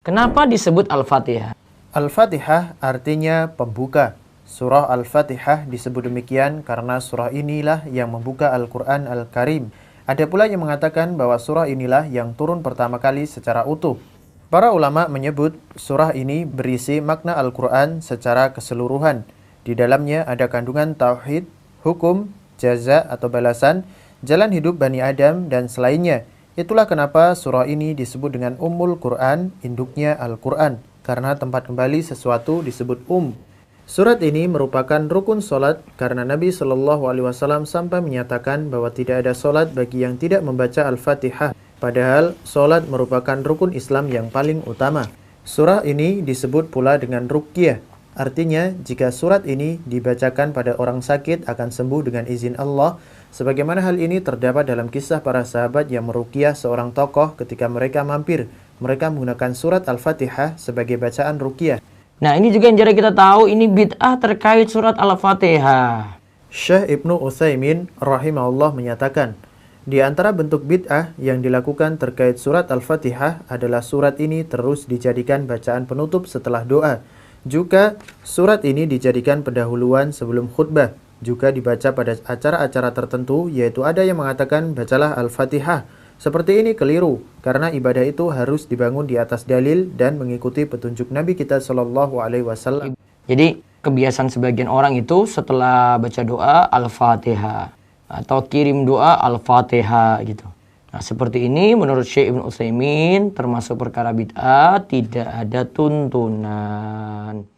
Kenapa disebut Al-Fatihah? Al-Fatihah artinya pembuka. Surah Al-Fatihah disebut demikian karena surah inilah yang membuka Al-Quran Al-Karim. Ada pula yang mengatakan bahwa surah inilah yang turun pertama kali secara utuh. Para ulama menyebut surah ini berisi makna Al-Quran secara keseluruhan. Di dalamnya ada kandungan tauhid, hukum, jaza atau balasan, jalan hidup Bani Adam, dan selainnya. Itulah kenapa surah ini disebut dengan Ummul Quran, induknya Al-Quran, karena tempat kembali sesuatu disebut Surat ini merupakan rukun solat karena Nabi Shallallahu Alaihi Wasallam sampai menyatakan bahwa tidak ada solat bagi yang tidak membaca Al-Fatihah. Padahal solat merupakan rukun Islam yang paling utama. Surah ini disebut pula dengan ruqyah. Artinya, jika surat ini dibacakan pada orang sakit akan sembuh dengan izin Allah. Sebagaimana hal ini terdapat dalam kisah para sahabat yang meruqyah seorang tokoh ketika mereka mampir. Mereka menggunakan surat Al-Fatihah sebagai bacaan ruqyah. Nah, ini juga yang jarang kita tahu, ini bid'ah terkait surat Al-Fatihah. Syekh Ibnu Utsaimin rahimahullah menyatakan, di antara bentuk bid'ah yang dilakukan terkait surat Al-Fatihah adalah surat ini terus dijadikan bacaan penutup setelah doa. Juga surat ini dijadikan pendahuluan sebelum khutbah. Juga dibaca pada acara-acara tertentu, yaitu ada yang mengatakan bacalah Al-Fatihah. Seperti ini keliru, karena ibadah itu harus dibangun di atas dalil dan mengikuti petunjuk Nabi kita Shallallahu Alaihi Wasallam. Jadi kebiasaan sebagian orang itu setelah baca doa Al-Fatihah atau kirim doa Al-Fatihah gitu. Nah, seperti ini menurut Syekh Ibnu Utsaimin termasuk perkara bid'ah, tidak ada tuntunan.